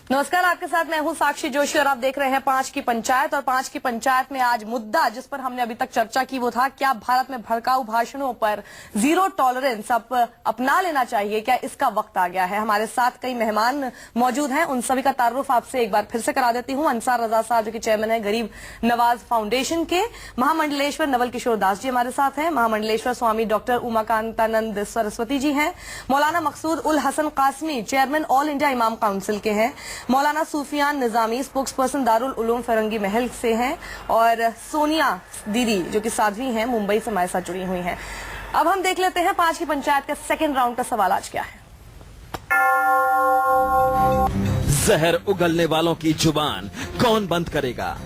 नमस्कार, आपके साथ मैं हूं साक्षी जोशी और आप देख रहे हैं 5 की पंचायत। और 5 की पंचायत में आज मुद्दा जिस पर हमने अभी तक चर्चा की वो था, क्या भारत में भड़काऊ भाषणों पर जीरो टॉलरेंस अब अपना लेना चाहिए, क्या इसका वक्त आ गया है। हमारे साथ कई मेहमान मौजूद हैं, उन सभी का तारुफ आपसे एक बार फिर से करा देती हूँ। अंसार रजा साहब जो कि चेयरमैन है गरीब नवाज फाउंडेशन के, महामंडलेश्वर नवल किशोर दास जी हमारे साथ हैं, महामंडलेश्वर स्वामी डॉक्टर उमाकांतानंद सरस्वती जी हैं, मौलाना मकसूद उल हसन कासमी चेयरमैन ऑल इंडिया इमाम काउंसिल के हैं, मौलाना सूफियान निजामी स्पोक्स पर्सन दारुल उलूम फिरंगी महल से हैं, और सोनिया दीदी जो कि साध्वी हैं मुंबई से हमारे साथ जुड़ी हुई हैं। अब हम देख लेते हैं 5 की पंचायत का सेकंड राउंड का सवाल आज क्या है। जहर उगलने वालों की जुबान कौन बंद करेगा।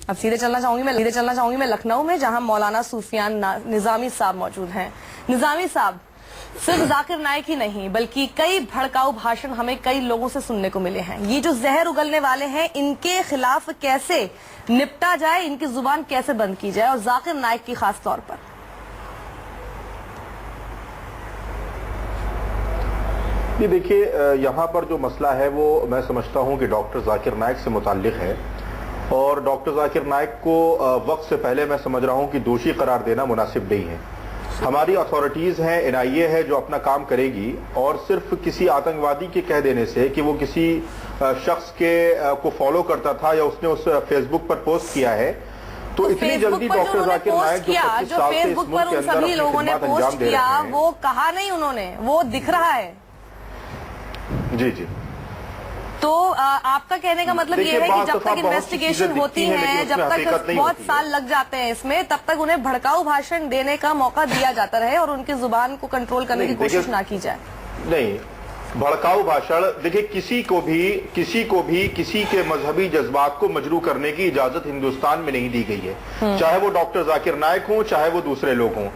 अब सीधे चलना चाहूंगी मैं लखनऊ में, जहां मौलाना सूफियान निजामी साहब मौजूद हैं। निजामी साहब, सिर्फ जाकिर नाइक ही नहीं बल्कि कई भड़काऊ भाषण हमें कई लोगों से सुनने को मिले हैं। ये जो जहर उगलने वाले हैं इनके खिलाफ कैसे निपटा जाए, इनकी जुबान कैसे बंद की जाए, और जाकिर नाइक की खास तौर पर। ये देखिए, यहाँ पर जो मसला है वो मैं समझता हूँ कि डॉक्टर जाकिर नाइक से मुताल्लिक है, और डॉक्टर जाकिर नाइक को वक्त से पहले मैं समझ रहा हूँ कि दोषी करार देना मुनासिब नहीं है। हमारी अथॉरिटीज हैं, एनआईए है जो अपना काम करेगी, और सिर्फ किसी आतंकवादी के कह देने से कि वो किसी शख्स के को फॉलो करता था या उसने उस फेसबुक पर पोस्ट किया है, तो इतनी जल्दी डॉक्टर जाकिर नाइक जो 25 साल से इस मुल्क के अंदर अपनी खिदमत अंजाम दे रहे हैं, वो कहा नहीं उन्होंने, वो दिख रहा है। जी जी। तो आपका कहने का मतलब ये है कि जब तक इन्वेस्टिगेशन होती है, जब तक बहुत साल लग जाते हैं इसमें, तब तक उन्हें भड़काऊ भाषण देने का मौका दिया जाता रहे और उनकी जुबान को कंट्रोल करने की कोशिश ना की जाए। नहीं, भड़काऊ भाषण देखिए, किसी को भी किसी के मजहबी जज्बात को मजरू करने की इजाजत हिंदुस्तान में नहीं दी गई है, चाहे वो डॉक्टर जाकिर नाइक हो, चाहे वो दूसरे लोग हों।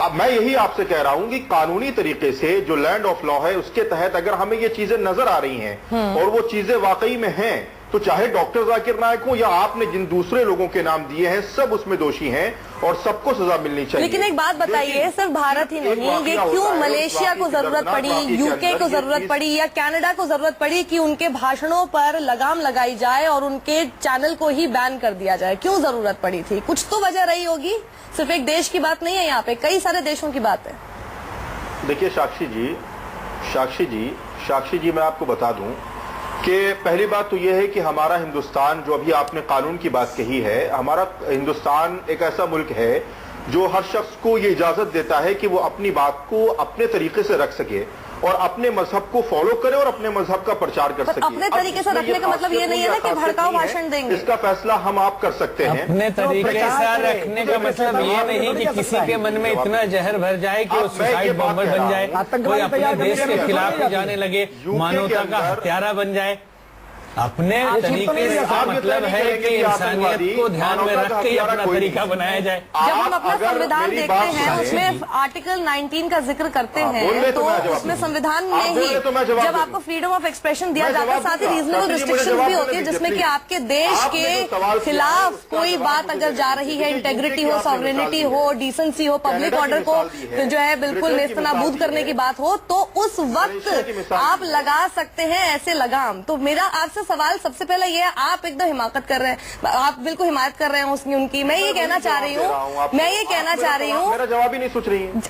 अब मैं यही आपसे कह रहा हूं कि कानूनी तरीके से जो लैंड ऑफ लॉ है उसके तहत अगर हमें ये चीजें नजर आ रही हैं और वो चीजें वाकई में हैं, तो चाहे डॉक्टर जाकिर नाइक हो या आपने जिन दूसरे लोगों के नाम दिए हैं, सब उसमें दोषी हैं और सबको सजा मिलनी चाहिए। लेकिन एक बात बताइए, सिर्फ भारत ही नहीं, ये क्यों मलेशिया को जरूरत पड़ी, यूके को जरूरत पड़ी या कनाडा को जरूरत पड़ी कि उनके भाषणों पर लगाम लगाई जाए और उनके चैनल को ही बैन कर दिया जाए? क्यों जरूरत पड़ी थी? कुछ तो वजह रही होगी, सिर्फ एक देश की बात नहीं है, यहाँ पे कई सारे देशों की बात है। देखिए साक्षी जी, मैं आपको बता दूं कि पहली बात तो यह है कि हमारा हिंदुस्तान, जो अभी आपने कानून की बात कही है, हमारा हिंदुस्तान एक ऐसा मुल्क है जो हर शख्स को ये इजाजत देता है कि वो अपनी बात को अपने तरीके से रख सके और अपने मजहब को फॉलो करे और अपने मजहब का प्रचार कर सके। अपने तरीके से रखने का मतलब ये नहीं है ना कि भड़काऊ भाषण देंगे। इसका फैसला हम आप कर सकते हैं। अपने तरीके से रखने का मतलब ये नहीं कि किसी के मन में इतना जहर भर जाए कि वो सुसाइड बॉम्बर बन जाए, कोई अपने देश के खिलाफ जाने लगे, मानवता का हत्यारा बन जाए। अपने तरीके से मतलब है कि इंसानियत को ध्यान में रख के अपना तरीका बनाया जाए। जब हम अपना संविधान देखते हैं उसमें आर्टिकल 19 का जिक्र करते हैं, तो उसमें संविधान में ही जब आपको फ्रीडम ऑफ एक्सप्रेशन दिया जाता है, साथ ही रीजनेबल रिस्ट्रिक्शन भी होती है, जिसमें कि आपके देश के खिलाफ कोई बात अगर जा रही है, इंटेग्रिटी हो, सॉवरेनिटी हो, डिसेंसी हो, पब्लिक ऑर्डर को जो है बिल्कुल नेस्तनाबूद करने की बात हो, तो उस वक्त आप लगा सकते हैं ऐसे लगाम। तो मेरा आपसे सवाल सबसे पहले ये है, आप एकदम हिमाकत कर रहे हैं, आप बिल्कुल हिमायत कर रहे हैं उसकी उनकी। मैं ये कहना चाह रही हूँ, मेरा जवाब ही नहीं सोच रही है।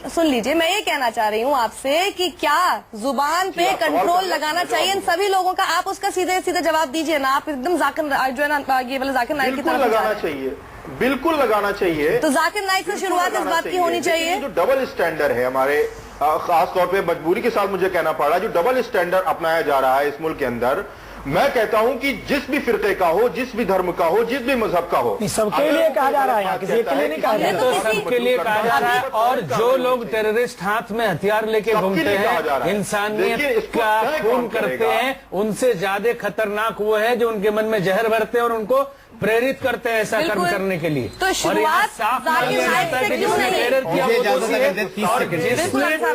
सुन लीजिए, मैं ये कहना चाह रही हूँ आपसे कि क्या जुबान पे कंट्रोल लगाना चाहिए इन सभी लोगों का? आप उसका सीधे सीधे जवाब दीजिए ना। आप एकदम जाकिर जो है ना, ये वाला जाकिर नाइक की तरफ लगाना चाहिए, बिल्कुल लगाना चाहिए। तो जाकिर नाइक से शुरुआत इस बात की होनी चाहिए। जो डबल स्टैंडर्ड है हमारे, खास तौर पे मजबूरी के साथ मुझे कहना पड़ रहा है, जो डबल स्टैंडर्ड अपनाया जा रहा है इस मुल्क के अंदर, मैं कहता हूं कि जिस भी फिरके का हो, जिस भी धर्म का हो, जिस भी मजहब का हो, सबके लिए कहा जा रहा है, किसी के लिए नहीं कहा जा रहा है, तो सबके लिए कहा जा रहा है। और जो लोग टेररिस्ट हाथ में हथियार लेके घूमते हैं, इंसानियत का खून करते हैं, उनसे ज्यादा खतरनाक वो है जो उनके मन में जहर भरते हैं और उनको प्रेरित करते हैं ऐसा कर्म करने के लिए। तो शुरुआत जाकिर नाइक से क्यों नहीं?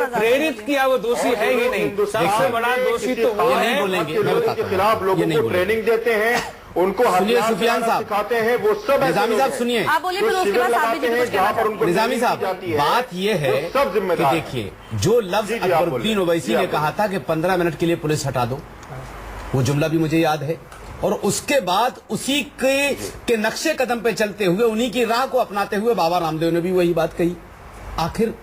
प्रेरित किया वो दोषी है ही नहीं, सबसे बड़ा दोषी तो वो है के खिलाफ लोगों को ट्रेनिंग देते हैं, उनको सुफियान साहब सिखाते हैं, वो सब निजामी साहब सुनिए, आप बोलिए, फिर उसके बाद आप भी कुछ जहाँ पर उनको निजामी साहब बात ये है सब जिम्मेदार। देखिए, जो लफ्ज अकबरुद्दीन ओवैसी ने कहा था कि 15 मिनट के लिए पुलिस हटा दो, वो जुमला भी मुझे याद है। और उसके बाद उसी के नक्शे कदम पे चलते हुए, उन्हीं की राह को अपनाते हुए बाबा रामदेव ने भी वही बात कही। आखिर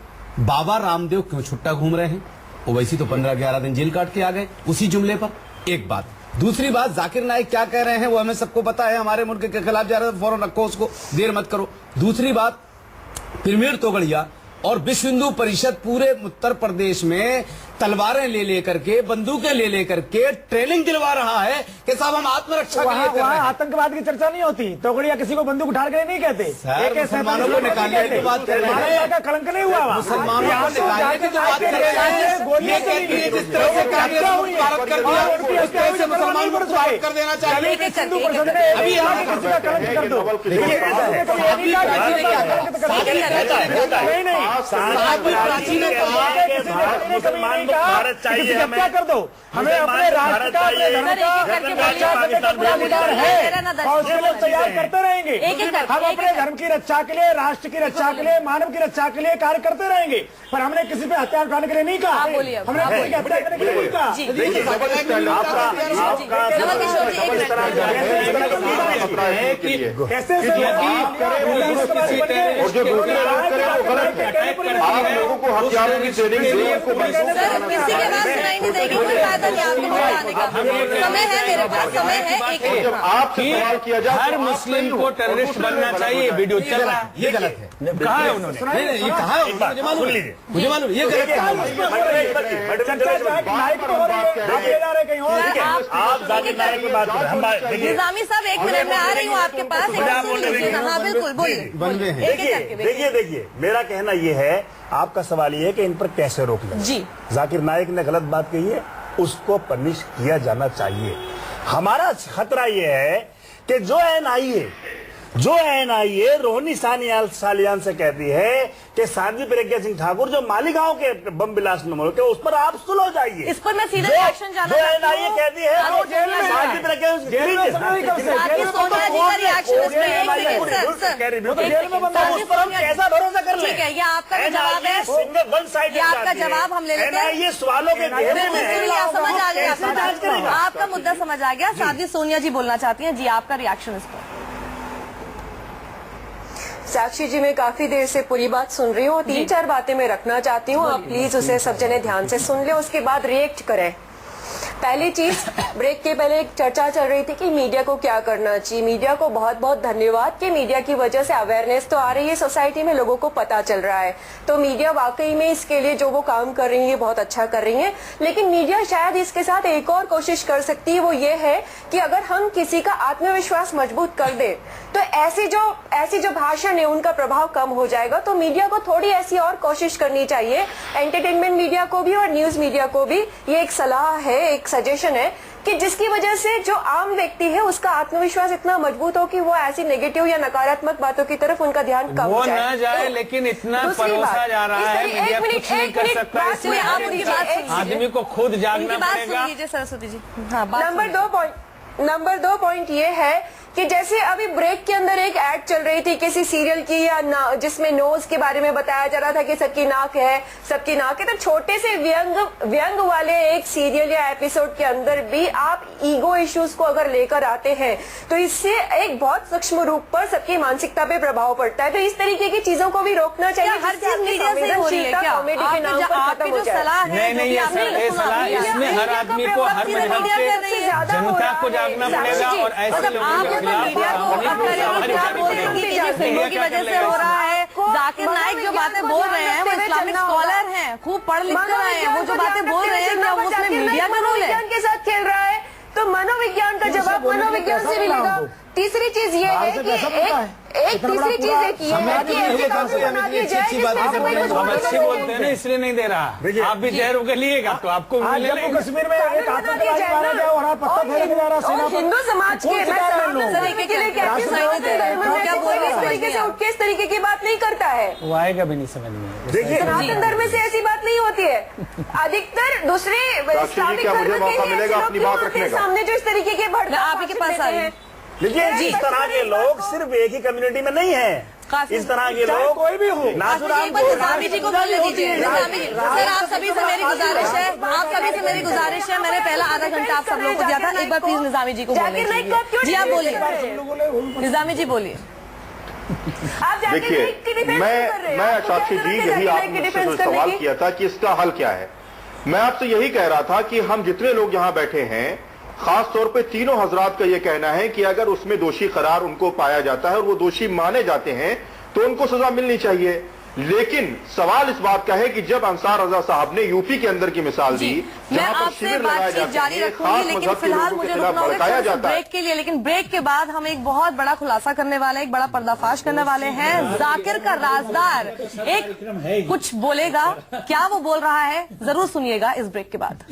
बाबा रामदेव क्यों छुट्टा घूम रहे हैं? वो वैसी तो 15-11 दिन जेल काट के आ गए उसी जुमले पर। एक बात। दूसरी बात, जाकिर नाइक क्या कह रहे हैं वो हमें सबको पता है। हमारे मुल्क के खिलाफ जा रहे हैं, फौरन रखो उसको, देर मत करो। दूसरी बात, प्रवीण तोगड़िया और विश्व हिंदू परिषद पूरे उत्तर प्रदेश में तलवारें ले लेकर के, बंदूकें ले लेकर के ट्रेनिंग दिलवा रहा है कि साहब हम आत्मरक्षा के लिए कर रहे हैं। आतंकवाद की चर्चा नहीं होती। तोगड़िया किसी को बंदूक उठा के नहीं कहते। मुसलमानों को निकालने की बात कर रहे हैं, का कलंक नहीं हुआ। मुसलमानों को निकालने की बात कर रहे हैं। ये कहती है जिस तरह से कांग्रेस ने भारत कर दिया, उस तरह से मुसलमानों को स्वागत कर देना चाहिए। अभी किसी का कलंक कर दो। मुसलमान भारत चाहिए, क्या कर दो। हमें अपने राष्ट्र का, अपने धर्म का रक्षा करने का पूरा अधिकार है और उसके लिए तैयार करते रहेंगे। हम अपने धर्म की रक्षा के लिए, राष्ट्र की रक्षा के लिए, मानव की रक्षा के लिए कार्य करते रहेंगे। पर हमने किसी पे हथियार उठाने के लिए नहीं कहा। हमने किसी की हत्या करने के लिए नहीं कहा। कैसे आप लोगों को हथियारों की ट्रेनिंग किसी के पास सुनाई नहीं देगी, कोई फायदा नहीं आपको बताने का। समय है, मेरे पास समय है। एक आप सवाल किया जाए हर मुस्लिम को टेररिस्ट बनना चाहिए, वीडियो चल रहा है। ये गलत है। कहा है उन्होंने? नहीं, ये कहा है, मुझे मालूम है, मुझे मालूम है, ये गलत है। आप जाकिर नाइक की बात करें। निजामी साहब, 1 मिनट में आ रही हूँ आपके पास। हाँ बिल्कुल, बोलिए। देखिए, मेरा कहना यह है, आपका सवाल ये है कि इन पर कैसे रोक लें। जी, जाकिर नाइक ने गलत बात कही है, उसको पनिश किया जाना चाहिए। हमारा खतरा यह है कि जो एनआईए रोहिणी सालियान से कहती है कि साध्वी प्रज्ञा सिंह ठाकुर जो मालीगांव के बम विलास नंबर के, उस पर आप सुनो जाइए। इस पर मैं सीधे रिएक्शन जाना जो एनआईए कहती है साध्वी प्रज्ञा सोनिया जी का रिएक्शन इस पर कैसा भरोसा कर ले? ठीक है, ये आपका जवाब है। सिंगल वन साइड, ये आपका जवाब हम ले लेते हैं। ये सवालों के घेरे में है। समझ आ गया, जांच करेगा। आपका मुद्दा समझ आ गया। साध्वी सोनिया जी बोलना चाहती हैं। जी, आपका रिएक्शन इस पर। साक्षी जी, मैं काफी देर से पूरी बात सुन रही हूँ। 3-4 बातें मैं रखना चाहती हूँ। आप प्लीज उसे सब जने ध्यान से सुन ले, उसके बाद रिएक्ट करें। पहली चीज, ब्रेक के पहले एक चर्चा चल रही थी कि मीडिया को क्या करना चाहिए। मीडिया को बहुत बहुत धन्यवाद कि मीडिया की वजह से अवेयरनेस तो आ रही है, सोसाइटी में लोगों को पता चल रहा है। तो मीडिया वाकई में इसके लिए जो वो काम कर रही है बहुत अच्छा कर रही है। लेकिन मीडिया शायद इसके साथ एक और कोशिश कर सकती है, वो ये है कि अगर हम किसी का आत्मविश्वास मजबूत कर दे तो ऐसी जो भाषण है उनका प्रभाव कम हो जाएगा। तो मीडिया को थोड़ी ऐसी और कोशिश करनी चाहिए, एंटरटेनमेंट मीडिया को भी और न्यूज मीडिया को भी। ये एक सलाह है, एक सजेशन है कि जिसकी वजह से जो आम व्यक्ति है उसका आत्मविश्वास इतना मजबूत हो कि वो ऐसी नेगेटिव या नकारात्मक बातों की तरफ उनका ध्यान कम वो जाए। न जाए, लेकिन इतना परोसा जा रहा है, मीडिया कुछ नहीं कर सकता। इसमें आप उनकी बात सुनिए। आदमी को खुद जागना उनकी बात पड़ेगा। सुन लीजिए सरस्वती जी। हाँ, नंबर 2 पॉइंट ये है कि जैसे अभी ब्रेक के अंदर एक एड चल रही थी किसी सीरियल की या जिसमें नोज के बारे में बताया जा रहा था कि सबकी नाक है, सबकी नाक है। तो छोटे से व्यंग वाले एक सीरियल या एपिसोड के अंदर भी आप ईगो इश्यूज को अगर लेकर आते हैं तो इससे एक बहुत सूक्ष्म रूप पर सबकी मानसिकता पे प्रभाव पड़ता है। तो इस तरीके की चीजों को भी रोकना चाहिए। हर चीज मीडिया से हो रही है क्या? कॉमेडी के नाम पर आपकी खत्म हो जो जाए। सलाह है, नहीं, ये सलाह इसमें हर आदमी को, हर मजहब के जनता को जागना पड़ेगा और ऐसे लोगों के मीडिया को क्या बोलेंगे कि ये फिल्मों की वजह से हो रहा है। जाकिर नाइक जो बातें बोल रहे हैं वो इस्लामिक स्कॉलर हैं, खूब पढ़ लिख कर आए हैं। वो जो बातें बोल रहे हैं क्या वो उसमें मीडिया का रोल है? के साथ खेल रहा है तो मनोविज्ञान का जवाब मनोविज्ञान से मिलेगा। तीसरी चीज ये है कि एक तीसरी चीज है कि ऐसे कानून बना दिए जाए जिसमें कोई कुछ हम अच्छे बोलते हैं ना, इसलिए नहीं दे रहा। आप भी जहर होकर लिएगा तो आपको जम्मू कश्मीर में एक आतंकवादी मारा गया और आप पत्ता फेंकने जा रहा है। हिंदू समाज के इस तरीके की बात नहीं करता है। वो आएगा भी नहीं समझ में। देखिए, सनातन धर्म से ऐसी बात नहीं होती है। अधिकतर दूसरे इस्लामिक धर्म के सामने जो इस तरीके के आप ही के पास आए। देखिए, इस तरह के लोग सिर्फ एक ही कम्युनिटी में नहीं है। इस तरह के लोग कोई भी हो, नासुराम को निजामी जी को बोलने दीजिए। निजामी जी, सर आप सभी से मेरी गुजारिश है, मैंने पहला आधा घंटा आप सब लोगों को दिया था, एक बार प्लीज निजामी जी को बोलने दीजिए। जी आप बोलिए, निजामी जी बोलिए। देखिए, मैं साक्षी जी, यही आपने मुझसे जो सवाल किया था कि इसका हल क्या है, मैं आपसे यही कह रहा था कि हम जितने लोग यहाँ बैठे हैं, खास तौर पे तीनों हजरात का ये कहना है कि अगर उसमें दोषी करार उनको पाया जाता है और वो दोषी माने जाते हैं तो उनको सजा मिलनी चाहिए। लेकिन सवाल इस बात का है कि जब अंसार रजा साहब ने यूपी के अंदर की मिसाल दी, मैं आपसे बातचीत जारी रखूंगी, लेकिन फिलहाल मुझे रुकना होगा ब्रेक के लिए। लेकिन ब्रेक के बाद हम एक बहुत बड़ा खुलासा करने वाले हैं, एक बड़ा पर्दाफाश करने वाले हैं। जाकिर का राजदार एक कुछ बोलेगा, क्या वो बोल रहा है जरूर सुनिएगा इस ब्रेक के बाद।